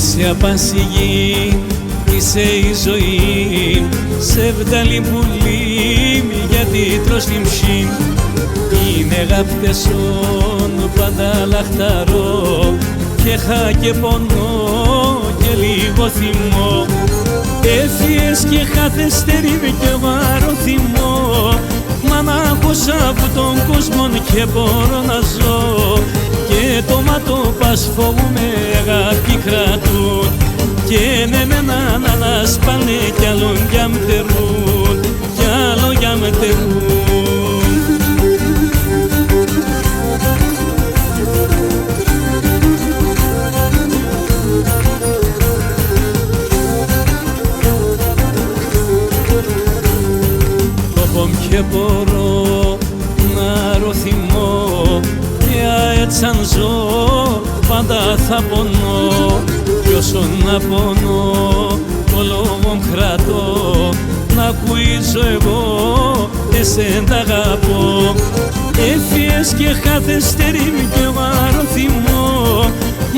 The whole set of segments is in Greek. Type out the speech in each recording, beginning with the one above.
Εσύ απάνση γη, είσαι η ζωή, σε βδαλή πουλί, γιατί τρως την ψήν. Είναι γαπτεσόν πάντα λαχταρό και χα και πονώ και λίγο θυμό. Έφυγες και χάθεστερη με κι εγώ αρωθυμώ, μα να άκουσα από τον κόσμο και μπορώ να ζω. Και το μάτω πας φοβούμαι αγάπη κρατούν, και ναι να σπάνε κι άλλον για μτερούν, κι άλλο για μτερούν. Και μπορώ να ρωθυμώ, και έτσι αν ζω πάντα θα πονώ. Κι όσο να πονώ το λόγο κρατώ, να ακούίζω εγώ εσέν τ' αγαπώ. Έφυγες και χάθεστερη κι εγώ αρωθυμώ,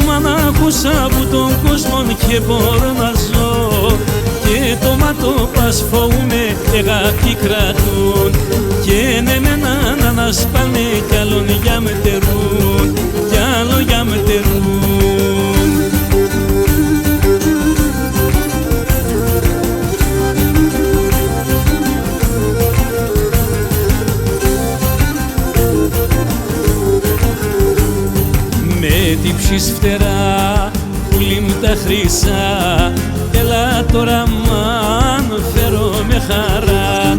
μα να άκουσα από τον κόσμο και μπορώ να ζω. Και το μάτω πας φοβούμαι αγάπη κρατούν, και ναι να σπάνε κι άλλον για μτερούν, κι άλλο για μτερούν. Με τύψεις φτερά πουλί μου τα χρυσά, έλα τώρα μάν φέρω με χαρά.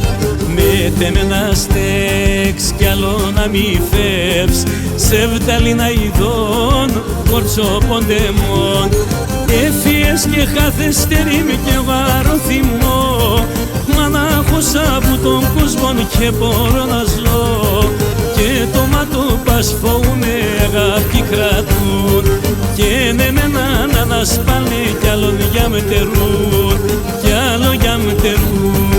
Με τέμενα στέξ κι άλλο να μη φεύς, σε βδαλίνα ειδών κόρτσο ποντεμόν. Έφυγες και χάθεστερη με κι εγώ αρωθυμώ, μα να άκουσα από τον κόσμο και μπορώ να ζω. Και το μάτω πας φοβούμαι αγάπη κρατούν, και ναι να σπάνε κι άλλον για μτερούν, κι άλλο για μτερούν.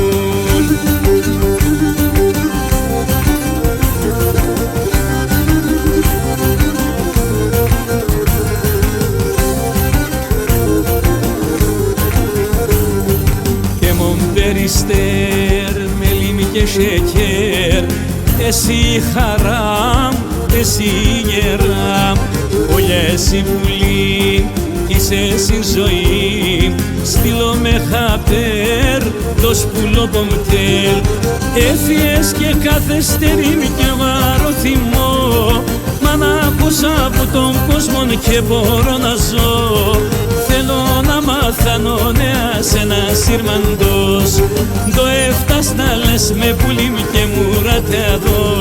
Και μον περιστέρ με λίμι και σεκέρ, εσύ χαράμ, εσύ γεράμ, όλια εσύ πουλί, είσαι εσύ ζωή. Στείλω με χαπέρ το σπουλό κομτέλ. Έφυγες και καθυστερεί κι εγώ αρωθυμώ, μα να άκουσα από τον κόσμο και μπορώ να ζω. Θέλω να μάθανω νέα σ' ένα σύρμαντος, το έφτας να λες με πουλί μου και μου ρατεαδώ.